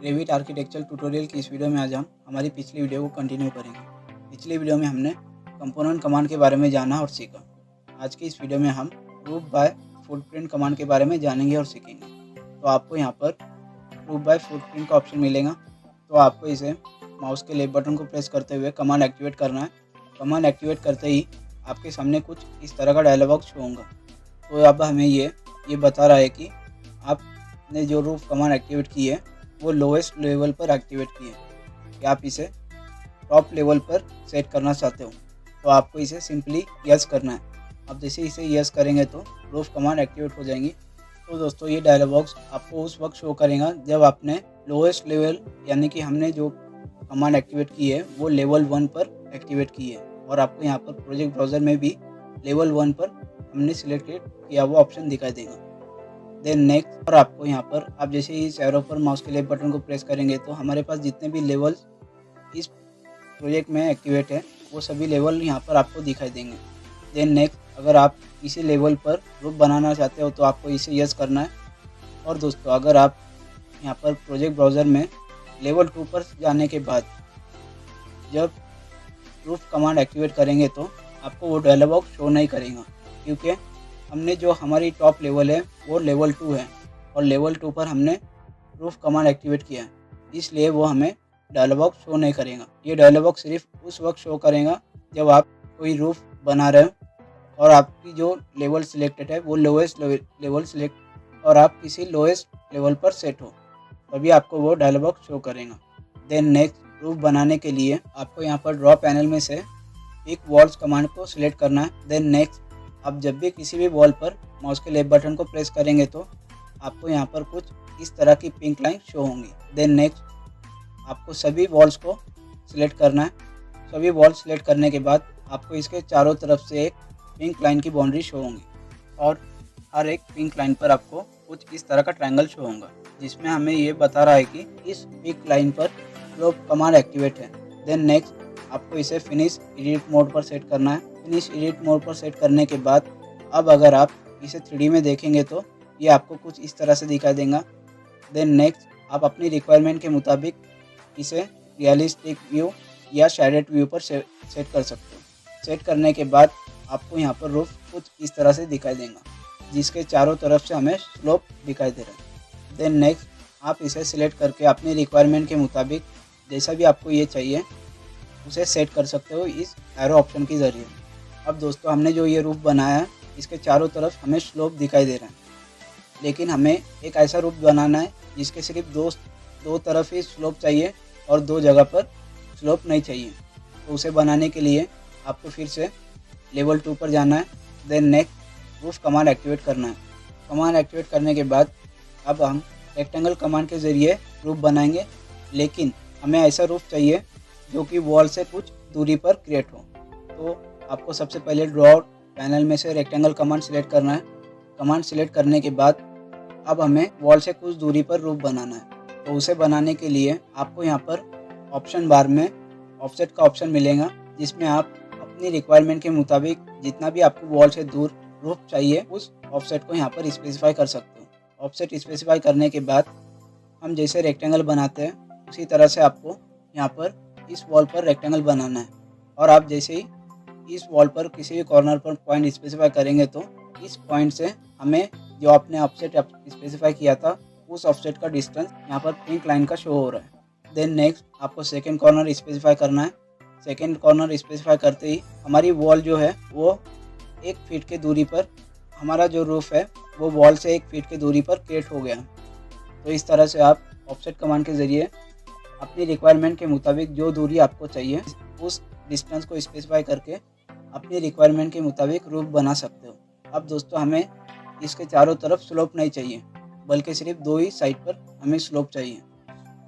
Revit architecture tutorial की इस video में आज हम हमारी पिछली वीडियो को कंटिन्यू करेंगे। पिछली वीडियो में हमने कंपोनेंट कमांड के बारे में जाना और सीखा। आज की इस वीडियो में हम प्रूफ बाय फुटप्रिंट कमांड के बारे में जानेंगे और सीखेंगे। तो आपको यहाँ पर प्रूफ बाय फुटप्रिंट का ऑप्शन मिलेगा। तो आपको इसे माउस के लेफ्ट बटन को प्रेस करते हुए कमांड एक्टिवेट करना है। कमांड एक्टिवेट करते ही आपके सामने कुछ इस तरह का डायलॉग बॉक्स शो होगा। तो अब हमें ये बता रहा है कि आपने जो रूफ कमांड एक्टिवेट की है वो लोएस्ट लेवल पर एक्टिवेट की है, कि आप इसे टॉप लेवल पर सेट करना चाहते हो। तो आपको इसे सिंपली यस करना है। अब जैसे इसे यस करेंगे तो रूफ कमांड एक्टिवेट हो जाएंगी। तो दोस्तों ये डायलॉग बॉक्स आपको उस वक्त शो करेगा जब आपने लोएस्ट लेवल यानी कि हमने जो कमांड एक्टिवेट की है वो लेवल 1 पर एक्टिवेट की है, और आपको यहाँ पर प्रोजेक्ट ब्राउज़र में भी लेवल 1 पर हमने सिलेक्ट किया वो ऑप्शन दिखाई देगा। देन नेक्स्ट, और आपको यहाँ पर आप जैसे इस एरो पर माउस के लेफ्ट बटन को प्रेस करेंगे तो हमारे पास जितने भी लेवल्स इस प्रोजेक्ट में एक्टिवेट है वो सभी लेवल यहाँ पर आपको दिखाई देंगे। देन नेक्स्ट, अगर आप इसी लेवल पर रूफ बनाना चाहते हो तो आपको इसे यस करना है। और दोस्तों अगर आप यहाँ पर प्रोजेक्ट ब्राउज़र में लेवल 2 पर जाने के बाद जब रूफ कमांड एक्टिवेट करेंगे तो आपको वो डायलॉग बॉक्स शो नहीं करेगा, क्योंकि हमने जो हमारी टॉप लेवल है वो लेवल 2 है और लेवल 2 पर हमने रूफ कमांड एक्टिवेट किया है, इसलिए वो हमें डायलॉग बॉक्स शो नहीं करेगा। ये डायलॉग बॉक्स सिर्फ उस वक्त शो करेगा जब आप कोई रूफ बना रहे हो और आपकी जो लेवल सिलेक्टेड है वो लोएस्ट लेवल सिलेक्ट और आप किसी लोएस्ट लेवल पर सेट हो, तभी आपको वो डायलॉग बॉक्स शो करेगा। देन नेक्स्ट, रूफ बनाने के लिए आपको यहाँ पर ड्रॉ पैनल में से पिक वॉल्स कमांड को सिलेक्ट करना है। देन नेक्स्ट, आप जब भी किसी भी वॉल पर माउस के लेफ्ट बटन को प्रेस करेंगे तो आपको यहाँ पर कुछ इस तरह की पिंक लाइन शो होंगी। देन नेक्स्ट, आपको सभी वॉल्स को सिलेक्ट करना है। सभी वॉल्स सिलेक्ट करने के बाद आपको इसके चारों तरफ से एक पिंक लाइन की बाउंड्री शो होंगी, और हर एक पिंक लाइन पर आपको कुछ इस तरह का ट्रायंगल शो होगा, जिसमें हमें ये बता रहा है कि इस पिंक लाइन पर रूफ कमांड एक्टिवेट है। देन नेक्स्ट, आपको इसे फिनिश एडिट मोड पर सेट करना है। फिनिश एडिट मोड पर सेट करने के बाद अब अगर आप इसे 3D में देखेंगे तो ये आपको कुछ इस तरह से दिखाई देगा। देन नेक्स्ट, आप अपनी रिक्वायरमेंट के मुताबिक इसे रियलिस्टिक व्यू या शेडेड व्यू पर सेट कर सकते हो। सेट करने के बाद आपको यहाँ पर रूफ कुछ इस तरह से दिखाई देगा, जिसके चारों तरफ से हमें स्लोप दिखाई दे रहा है। देन नेक्स्ट, आप इसे सिलेक्ट करके अपनी रिक्वायरमेंट के मुताबिक जैसा भी आपको ये चाहिए उसे सेट कर सकते हो इस एरो ऑप्शन के ज़रिए। अब दोस्तों हमने जो ये रूफ बनाया है इसके चारों तरफ हमें स्लोप दिखाई दे रहा है, लेकिन हमें एक ऐसा रूफ बनाना है जिसके सिर्फ दो तरफ ही स्लोप चाहिए और 2 जगह पर स्लोप नहीं चाहिए। तो उसे बनाने के लिए आपको फिर से लेवल 2 पर जाना है। Then next, roof command activate करना है। कमांड एक्टिवेट करने के बाद अब हम रेक्टेंगल कमांड के ज़रिए रूफ बनाएंगे, लेकिन हमें ऐसा रूफ चाहिए जो कि वॉल से कुछ दूरी पर क्रिएट हो। तो आपको सबसे पहले ड्रॉ पैनल में से रेक्टेंगल कमांड सिलेक्ट करना है। कमांड सिलेक्ट करने के बाद अब हमें वॉल से कुछ दूरी पर रूफ बनाना है। तो उसे बनाने के लिए आपको यहाँ पर ऑप्शन बार में ऑफसेट का ऑप्शन मिलेगा, जिसमें आप अपनी रिक्वायरमेंट के मुताबिक जितना भी आपको वॉल से दूर रूफ चाहिए उस ऑफसेट को यहाँ पर स्पेसिफाई कर सकते हो। ऑफसेट स्पेसिफाई करने के बाद हम जैसे रेक्टेंगल बनाते हैं उसी तरह से आपको यहाँ पर इस वॉल पर रेक्टेंगल बनाना है, और आप जैसे ही इस वॉल पर किसी भी कॉर्नर पर पॉइंट स्पेसिफाई करेंगे तो इस पॉइंट से हमें जो आपने ऑफसेट स्पेसिफाई किया था उस ऑफसेट का डिस्टेंस यहाँ पर पिंक लाइन का शो हो रहा है। देन नेक्स्ट, आपको सेकंड कॉर्नर स्पेसिफाई करना है। सेकंड कॉर्नर स्पेसिफाई करते ही हमारी वॉल जो है वो 1 फीट के दूरी पर, हमारा जो रूफ है वो वॉल से 1 फीट की दूरी पर क्रिएट हो गया। तो इस तरह से आप ऑफसेट कमांड के ज़रिए अपनी रिक्वायरमेंट के मुताबिक जो दूरी आपको चाहिए उस डिस्टेंस को स्पेसिफाई करके अपनी रिक्वायरमेंट के मुताबिक रूफ बना सकते हो। अब दोस्तों हमें इसके चारों तरफ स्लोप नहीं चाहिए, बल्कि सिर्फ 2 ही साइड पर हमें स्लोप चाहिए।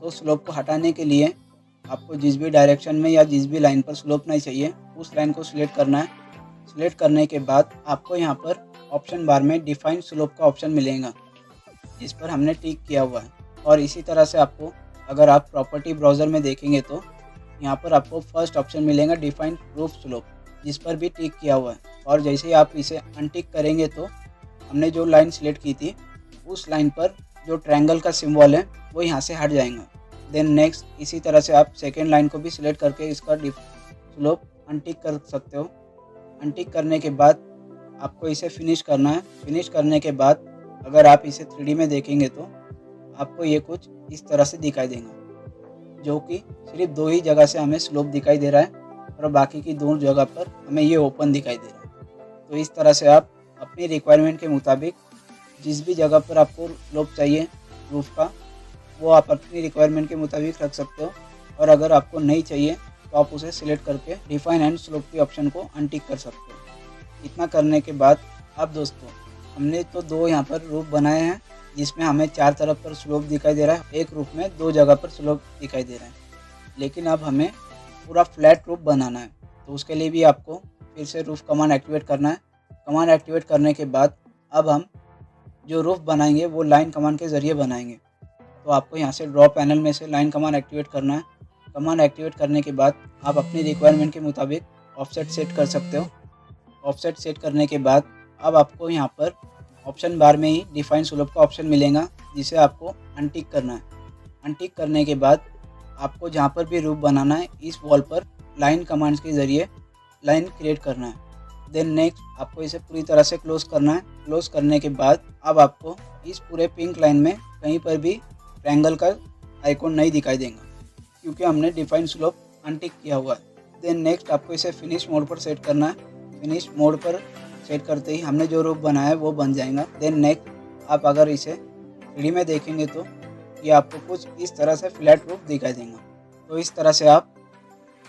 तो स्लोप को हटाने के लिए आपको जिस भी डायरेक्शन में या जिस भी लाइन पर स्लोप नहीं चाहिए उस लाइन को सिलेक्ट करना है। सिलेक्ट करने के बाद आपको यहाँ पर ऑप्शन बार में डिफाइन स्लोप का ऑप्शन मिलेगा, जिस पर हमने टिक किया हुआ है। और इसी तरह से आपको अगर आप प्रॉपर्टी ब्राउज़र में देखेंगे तो यहाँ पर आपको फर्स्ट ऑप्शन मिलेगा डिफाइन रूफ स्लोप, जिस पर भी टिक किया हुआ है। और जैसे ही आप इसे अनटिक करेंगे तो हमने जो लाइन सिलेक्ट की थी उस लाइन पर जो ट्रायंगल का सिंबल है वो यहाँ से हट जाएगा। देन नेक्स्ट इसी तरह से आप सेकेंड लाइन को भी सिलेक्ट करके इसका स्लोप अनटिक कर सकते हो। अनटिक करने के बाद आपको इसे फिनिश करना है। फिनिश करने के बाद अगर आप इसे 3D में देखेंगे तो आपको ये कुछ इस तरह से दिखाई देगा, जो कि सिर्फ 2 ही जगह से हमें स्लोप दिखाई दे रहा है और बाकी की 2 जगह पर हमें ये ओपन दिखाई दे रहा है। तो इस तरह से आप अपनी रिक्वायरमेंट के मुताबिक जिस भी जगह पर आपको स्लोप चाहिए रूफ का, वो आप अपनी रिक्वायरमेंट के मुताबिक रख सकते हो। और अगर आपको नहीं चाहिए तो आप उसे सिलेक्ट करके डिफाइन एंड स्लोप की ऑप्शन को अनटिक कर सकते हो। इतना करने के बाद अब दोस्तों हमने तो 2 यहाँ पर रूफ बनाए हैं जिसमें हमें 4 तरफ पर स्लोप दिखाई दे रहा है, एक रूफ में 2 जगह पर स्लोप दिखाई दे रहा है। लेकिन अब हमें पूरा फ्लैट रूफ बनाना है, तो उसके लिए भी आपको फिर से रूफ कमांड एक्टिवेट करना है। कमांड एक्टिवेट करने के बाद अब हम जो रूफ बनाएंगे वो लाइन कमांड के ज़रिए बनाएंगे। तो आपको यहाँ से ड्रॉ पैनल में से लाइन कमांड एक्टिवेट करना है। कमांड एक्टिवेट करने के बाद आप अपनी रिक्वायरमेंट के मुताबिक ऑफसेट सेट कर सकते हो। ऑफसेट सेट करने के बाद अब आपको यहाँ पर ऑप्शन बार में ही डिफाइन स्लोप का ऑप्शन मिलेगा, जिसे आपको अनटिक करना है। अनटिक करने के बाद आपको जहाँ पर भी रूफ बनाना है इस वॉल पर लाइन कमांड्स के ज़रिए लाइन क्रिएट करना है। देन नेक्स्ट आपको इसे पूरी तरह से क्लोज करना है। क्लोज करने के बाद अब आपको इस पूरे पिंक लाइन में कहीं पर भी ट्रायंगल का आइकॉन नहीं दिखाई देगा, क्योंकि हमने डिफाइन स्लोप अनटिक किया हुआ है। देन नेक्स्ट आपको इसे फिनिश मोड पर सेट करना है। फिनिश मोड पर सेट करते ही हमने जो रूफ बनाया है वो बन जाएगा। देन नेक्स्ट आप अगर इसे 3D में देखेंगे तो ये आपको कुछ इस तरह से फ्लैट रूफ दिखाई देगा। तो इस तरह से आप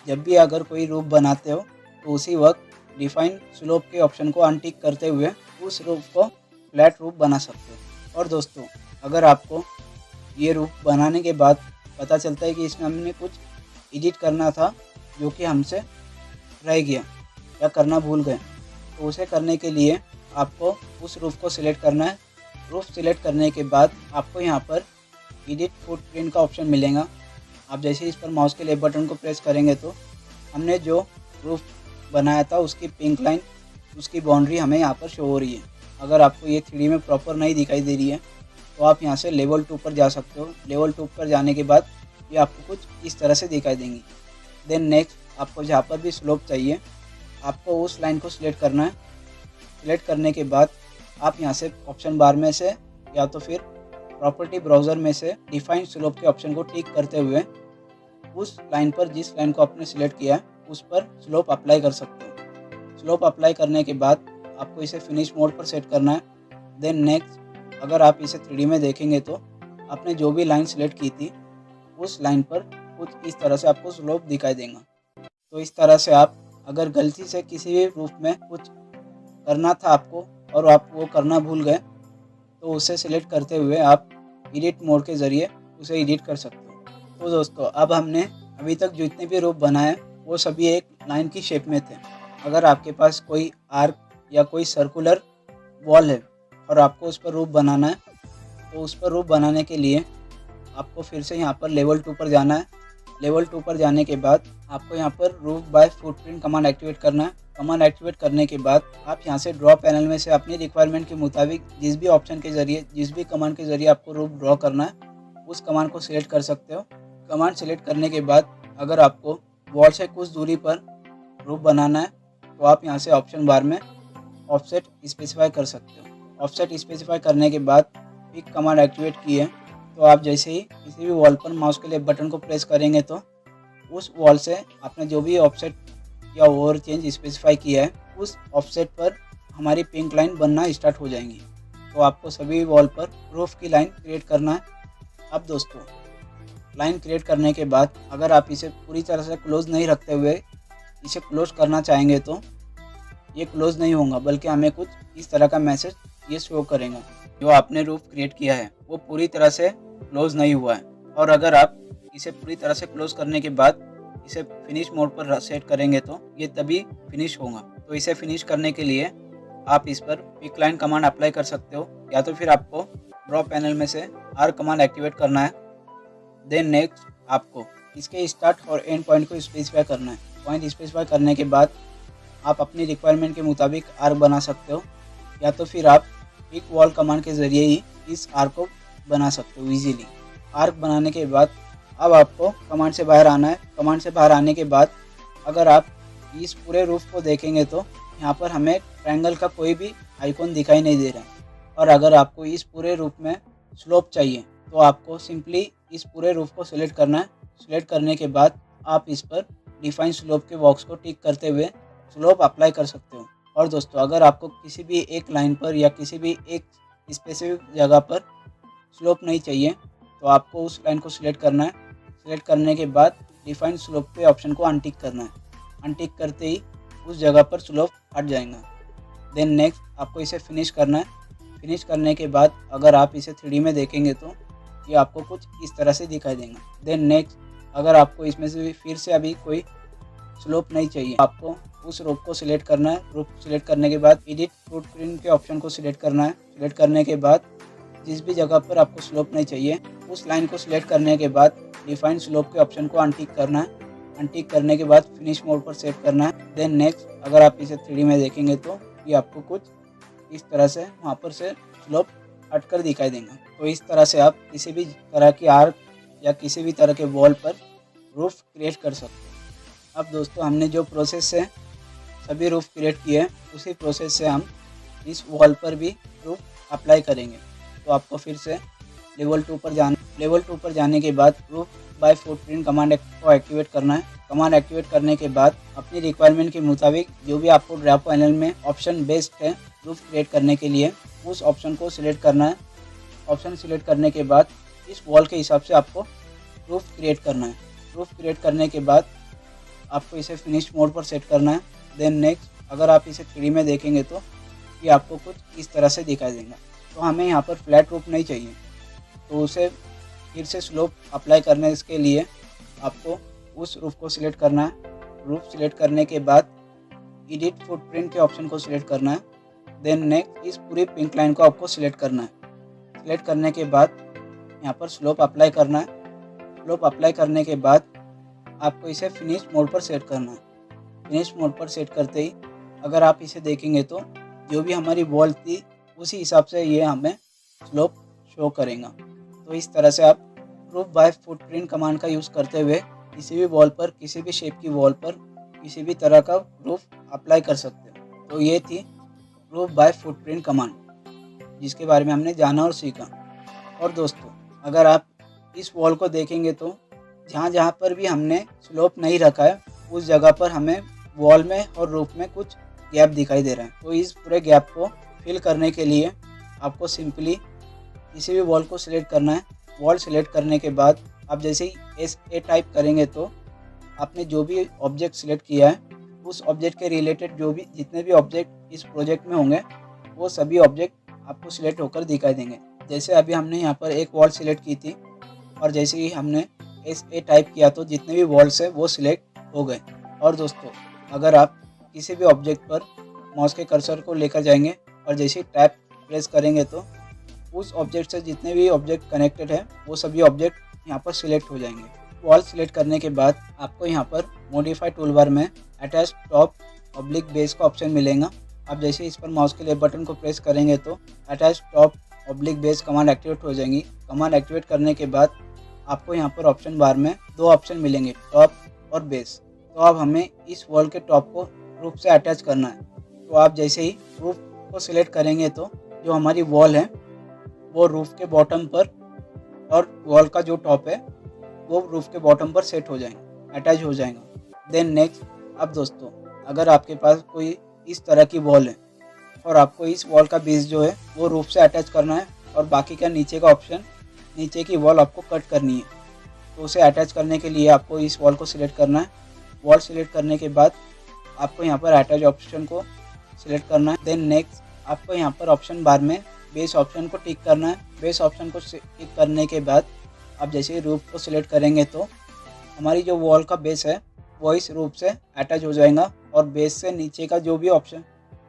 जब भी अगर कोई रूफ बनाते हो तो उसी वक्त डिफाइन स्लोप के ऑप्शन को अनटिक करते हुए उस रूफ को फ्लैट रूफ बना सकते हो। और दोस्तों अगर आपको ये रूफ बनाने के बाद पता चलता है कि इसमें हमने कुछ एडिट करना था जो कि हमसे रह गया या करना भूल गए, तो उसे करने के लिए आपको उस रूफ को सिलेक्ट करना है। रूफ सिलेक्ट करने के बाद आपको यहाँ पर एडिट फुटप्रिंट का ऑप्शन मिलेगा। आप जैसे इस पर माउस के लेफ्ट बटन को प्रेस करेंगे तो हमने जो रूफ बनाया था उसकी पिंक लाइन, उसकी बाउंड्री हमें यहाँ पर शो हो रही है। अगर आपको ये 3D में प्रॉपर नहीं दिखाई दे रही है तो आप यहाँ से लेवल 2 पर जा सकते हो। लेवल 2 पर जाने के बाद ये आपको कुछ इस तरह से दिखाई देंगी। देन नेक्स्ट आपको जहाँ पर भी स्लोप चाहिए आपको उस लाइन को सिलेक्ट करना है। सिलेक्ट करने के बाद आप यहाँ से ऑप्शन बार में से या तो फिर प्रॉपर्टी ब्राउज़र में से डिफाइन स्लोप के ऑप्शन को टिक करते हुए उस लाइन पर जिस लाइन को आपने सिलेक्ट किया उस पर स्लोप अप्लाई कर सकते हो। स्लोप अप्लाई करने के बाद आपको इसे फिनिश मोड पर सेट करना है। देन नेक्स्ट अगर आप इसे 3D में देखेंगे तो आपने जो भी लाइन सिलेक्ट की थी उस लाइन पर कुछ इस तरह से आपको स्लोप दिखाई देगा। तो इस तरह से आप अगर गलती से किसी भी रूफ में कुछ करना था आपको और आप वो करना भूल गए तो उसे सिलेक्ट करते हुए आप एडिट मोड के ज़रिए उसे एडिट कर सकते हो। तो दोस्तों अब हमने अभी तक जितने भी रूफ बनाए वो सभी एक लाइन की शेप में थे। अगर आपके पास कोई आर्क या कोई सर्कुलर वॉल है और आपको उस पर रूफ बनाना है तो उस पर रूफ बनाने के लिए आपको फिर से यहाँ पर लेवल 2 पर जाना है। लेवल 2 पर जाने के बाद आपको यहाँ पर roof by footprint command activate करना है। कमांड एक्टिवेट करने के बाद आप यहाँ से ड्रॉ पैनल में से अपनी रिक्वायरमेंट के मुताबिक जिस भी ऑप्शन के ज़रिए जिस भी कमांड के ज़रिए आपको रूफ ड्रॉ करना है उस कमांड को सिलेक्ट कर सकते हो। कमांड सिलेक्ट करने के बाद अगर आपको वॉल से कुछ दूरी पर रूफ बनाना है तो आप यहाँ से ऑप्शन बार में ऑफसेट स्पेसिफाई कर सकते हो। ऑफसेट स्पेसिफाई करने के बाद पिक कमांड एक्टिवेट किए तो आप जैसे ही किसी भी वॉल पर माउस के लेफ्ट बटन को प्रेस करेंगे तो उस वॉल से आपने जो भी ऑफसेट या ओवर चेंज स्पेसिफाई किया है उस ऑफसेट पर हमारी पिंक लाइन बनना स्टार्ट हो जाएंगी। तो आपको सभी वॉल पर रूफ की लाइन क्रिएट करना है। अब दोस्तों लाइन क्रिएट करने के बाद अगर आप इसे पूरी तरह से क्लोज नहीं रखते हुए इसे क्लोज करना चाहेंगे तो ये क्लोज नहीं होगा, बल्कि हमें कुछ इस तरह का मैसेज ये शो करेगा जो आपने रूफ क्रिएट किया है वो पूरी तरह से क्लोज नहीं हुआ है। और अगर आप इसे पूरी तरह से क्लोज करने के बाद इसे फिनिश मोड पर सेट करेंगे तो ये तभी फिनिश होगा। तो इसे फिनिश करने के लिए आप इस पर पिक लाइन कमांड अप्लाई कर सकते हो या तो फिर आपको ड्रॉ पैनल में से आर कमांड एक्टिवेट करना है। देन नेक्स्ट आपको इसके स्टार्ट और एंड पॉइंट को स्पेसिफाई करना है। पॉइंट स्पेसिफाई करने के बाद आप अपनी रिक्वायरमेंट के मुताबिक आर्क बना सकते हो या तो फिर आप पिक वॉल कमांड के ज़रिए ही इस आर्क को बना सकते हो इजीली। आर्क बनाने के बाद अब आपको कमांड से बाहर आना है। कमांड से बाहर आने के बाद अगर आप इस पूरे रूफ को देखेंगे तो यहाँ पर हमें ट्रायंगल का कोई भी आइकॉन दिखाई नहीं दे रहा है। और अगर आपको इस पूरे रूफ में स्लोप चाहिए तो आपको सिंपली इस पूरे रूफ को सिलेक्ट करना है। सिलेक्ट करने के बाद आप इस पर डिफाइन स्लोप के बॉक्स को टिक करते हुए स्लोप अप्लाई कर सकते हो। और दोस्तों, अगर आपको किसी भी एक लाइन पर या किसी भी एक स्पेसिफिक जगह पर स्लोप नहीं चाहिए तो आपको उस लाइन को सिलेक्ट करना है। सिलेक्ट करने के बाद डिफाइन स्लोप के ऑप्शन को अनटिक करना है। अनटिक करते ही उस जगह पर स्लोप हट जाएगा। देन नेक्स्ट आपको इसे फिनिश करना है। फिनिश करने के बाद अगर आप इसे 3D में देखेंगे तो ये आपको कुछ इस तरह से दिखाई देगा। देन नेक्स्ट अगर आपको इसमें से फिर से अभी कोई स्लोप नहीं चाहिए, आपको उस रूफ को सिलेक्ट करना है। रूफ सिलेक्ट करने के बाद एडिट फुटप्रिंट के ऑप्शन को सिलेक्ट करना है। सिलेक्ट करने के बाद जिस भी जगह पर आपको स्लोप नहीं चाहिए उस लाइन को सिलेक्ट करने के बाद डिफाइन स्लोप के ऑप्शन को अनटिक करना है। अनटिक करने के बाद फिनिश मोड पर सेट करना है। देन नेक्स्ट अगर आप इसे 3D में देखेंगे तो ये आपको कुछ इस तरह से वहाँ पर से स्लोप हटकर दिखाई देगा। तो इस तरह से आप किसी भी तरह की आर्क या किसी भी तरह के वॉल पर रूफ क्रिएट कर सकते हो। अब दोस्तों, हमने जो प्रोसेस से सभी रूफ क्रिएट किए हैं उसी प्रोसेस से हम इस वॉल पर भी रूफ अप्लाई करेंगे। तो आपको फिर से लेवल 2 पर जाने के बाद रूफ बाय फुटप्रिंट कमांड को एक्टिवेट करना है। कमांड एक्टिवेट करने के बाद अपनी रिक्वायरमेंट के मुताबिक जो भी आपको ड्राफ्ट पैनल में ऑप्शन बेस्ट है रूफ क्रिएट करने के लिए उस ऑप्शन को सिलेक्ट करना है। ऑप्शन सिलेक्ट करने के बाद इस वॉल के हिसाब से आपको रूफ क्रिएट करना है। रूफ क्रिएट करने के बाद आपको इसे फिनिश मोड पर सेट करना है। देन नेक्स्ट अगर आप इसे 3D में देखेंगे तो ये आपको कुछ इस तरह से दिखाई देगा। तो हमें यहाँ पर फ्लैट रूफ नहीं चाहिए, तो उसे फिर से स्लोप अप्लाई करने के लिए आपको उस रूफ को सिलेक्ट करना है। रूफ सिलेक्ट करने के बाद एडिट फुटप्रिंट के ऑप्शन को सिलेक्ट करना है। देन नेक्स्ट इस पूरी पिंक लाइन को आपको सिलेक्ट करना है। सिलेक्ट करने के बाद यहाँ पर स्लोप अप्लाई करना है। स्लोप अप्लाई करने के बाद आपको इसे फिनिश मोड पर सेट करना है। फिनिश मोड पर सेट करते ही अगर आप इसे देखेंगे तो जो भी हमारी वॉल थी उसी हिसाब से ये हमें स्लोप शो करेगा। तो इस तरह से आप रूफ बाय फुटप्रिंट कमांड का यूज़ करते हुए किसी भी वॉल पर, किसी भी शेप की वॉल पर किसी भी तरह का रूफ अप्लाई कर सकते हो। तो ये थी रूफ बाय फुटप्रिंट कमांड जिसके बारे में हमने जाना और सीखा। और दोस्तों, अगर आप इस वॉल को देखेंगे तो जहाँ जहाँ पर भी हमने स्लोप नहीं रखा है उस जगह पर हमें वॉल में और रूफ में कुछ गैप दिखाई दे रहा है। तो इस पूरे गैप को फिल करने के लिए आपको सिंपली किसी भी वॉल को सिलेक्ट करना है। वॉल सिलेक्ट करने के बाद आप जैसे ही SA टाइप करेंगे तो आपने जो भी ऑब्जेक्ट सिलेक्ट किया है उस ऑब्जेक्ट के रिलेटेड जो भी जितने भी ऑब्जेक्ट इस प्रोजेक्ट में होंगे वो सभी ऑब्जेक्ट आपको सिलेक्ट होकर दिखाई देंगे। जैसे अभी हमने यहाँ पर एक वॉल सिलेक्ट की थी और जैसे ही हमने SA टाइप किया तो जितने भी वॉल्स है वो सिलेक्ट हो गए। और दोस्तों, अगर आप किसी भी ऑब्जेक्ट पर माउस के कर्सर को लेकर जाएंगे और जैसे ही टैप प्रेस करेंगे तो उस ऑब्जेक्ट से जितने भी ऑब्जेक्ट कनेक्टेड है वो सभी ऑब्जेक्ट यहाँ पर सिलेक्ट हो जाएंगे। वॉल सिलेक्ट करने के बाद आपको यहाँ पर मॉडिफाई टूलबार में अटैच टॉप ऑब्लिक बेस का ऑप्शन मिलेगा। आप जैसे इस पर माउस के लेफ्ट बटन को प्रेस करेंगे तो attach top oblique base command activate हो जाएंगी। कमांड एक्टिवेट करने के बाद आपको यहाँ पर ऑप्शन बार में 2 ऑप्शन मिलेंगे, टॉप और बेस। तो अब हमें इस वॉल के टॉप को रूफ से अटैच करना है। तो आप जैसे ही रूफ को सिलेक्ट करेंगे तो जो हमारी वॉल है वो रूफ के बॉटम पर और वॉल का जो टॉप है वो रूफ के बॉटम पर सेट हो जाएंगे, अटैच हो जाएगा। देन नेक्स्ट, अब दोस्तों, अगर आपके पास कोई इस तरह की वॉल है और आपको इस वॉल का बेस जो है वो रूफ से अटैच करना है और बाकी का नीचे का ऑप्शन, नीचे की वॉल आपको कट करनी है, तो उसे अटैच करने के लिए आपको इस वॉल को सिलेक्ट करना है। वॉल सिलेक्ट करने के बाद आपको यहाँ पर अटैच ऑप्शन को सिलेक्ट करना है। देन नेक्स्ट, आपको यहाँ पर ऑप्शन बार में बेस ऑप्शन को टिक करना है। बेस ऑप्शन को टिक करने के बाद आप जैसे ही रूफ को सिलेक्ट करेंगे तो हमारी जो वॉल का बेस है वो इस रूफ से अटैच हो जाएगा और बेस से नीचे का जो भी ऑप्शन,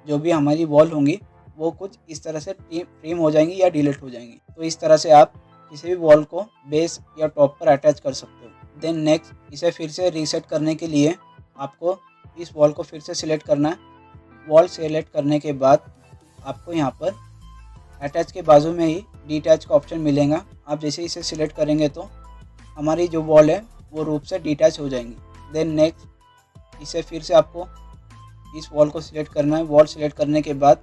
जो भी हमारी वॉल होंगी वो कुछ इस तरह से ट्रिम हो जाएंगी या डिलीट हो जाएंगी। तो इस तरह से आप किसी भी वॉल को बेस या टॉप पर अटैच कर सकते हो। देन नेक्स्ट, इसे फिर से रीसेट करने के लिए आपको इस वॉल को फिर से सिलेक्ट करना है। वॉल सेलेक्ट करने के बाद आपको यहाँ पर अटैच के बाजू में ही डिटैच का ऑप्शन मिलेगा। आप जैसे इसे सिलेक्ट करेंगे तो हमारी जो वॉल है वो रूफ से डिटैच हो जाएंगी। देन नेक्स्ट इसे फिर से आपको इस वॉल को सिलेक्ट करना है। वॉल सिलेक्ट करने के बाद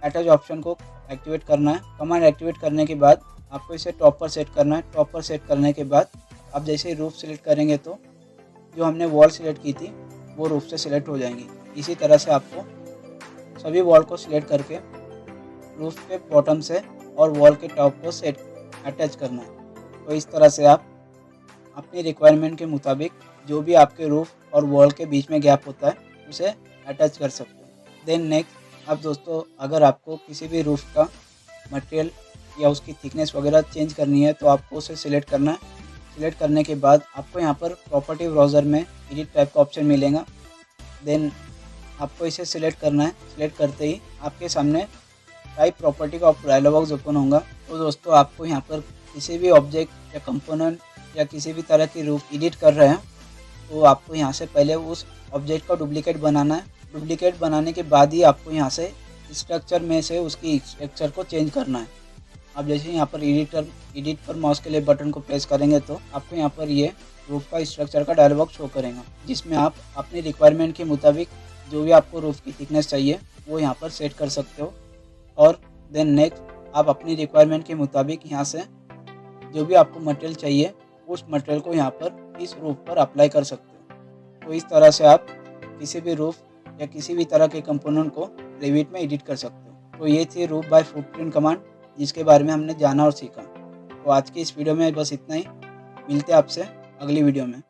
अटैच ऑप्शन को एक्टिवेट करना है। कमांड एक्टिवेट करने के बाद आपको इसे टॉप पर सेट करना है। टॉप पर सेट करने के बाद आप जैसे ही रूफ सिलेक्ट करेंगे तो जो हमने वॉल सिलेक्ट की थी वो रूफ से सिलेक्ट हो जाएंगी। इसी तरह से आपको सभी वॉल को सिलेक्ट करके रूफ के बॉटम से और वॉल के टॉप को सेट अटैच करना है। तो इस तरह से आप अपनी रिक्वायरमेंट के मुताबिक जो भी आपके रूफ और वॉल के बीच में गैप होता है उसे अटैच कर सकते हो। देन नेक्स्ट अब दोस्तों, अगर आपको किसी भी रूफ का मटेरियल या उसकी थिकनेस वगैरह चेंज करनी है तो आपको उसे सिलेक्ट करना है। सिलेक्ट करने के बाद आपको यहाँ पर प्रॉपर्टी ब्राउज़र में एडिट टाइप का ऑप्शन मिलेगा। देन आपको इसे सिलेक्ट करना है। सिलेक्ट करते ही आपके सामने टाइप प्रॉपर्टी का डायलॉग बॉक्स ओपन होगा। तो दोस्तों, आपको यहाँ पर किसी भी ऑब्जेक्ट या कंपोनेंट या किसी भी तरह की रूफ एडिट कर रहे हैं तो आपको यहाँ से पहले उस ऑब्जेक्ट का डुप्लीकेट बनाना है। डुप्लीकेट बनाने के बाद ही आपको यहाँ से स्ट्रक्चर में से उसकी स्ट्रक्चर को चेंज करना है। आप जैसे यहाँ पर एडिट पर माउस के लिए बटन को प्रेस करेंगे तो आपको यहाँ पर ये रूफ का स्ट्रक्चर का डायलॉग बॉक्स शो करेगा, जिसमें आप अपनी रिक्वायरमेंट के मुताबिक जो भी आपको रूफ की थिकनेस चाहिए वो यहाँ पर सेट कर सकते हो। और देन नेक्स्ट आप अपनी रिक्वायरमेंट के मुताबिक यहाँ से जो भी आपको मटेरियल चाहिए उस मटेरियल को यहाँ पर इस रूफ पर अप्लाई कर सकते हो। तो इस तरह से आप किसी भी रूफ या किसी भी तरह के कंपोनेंट को रेविट में एडिट कर सकते हो। तो ये थी रूफ बाय फुटप्रिंट कमांड जिसके बारे में हमने जाना और सीखा। तो आज की इस वीडियो में बस इतना ही। मिलते हैं आपसे अगली वीडियो में।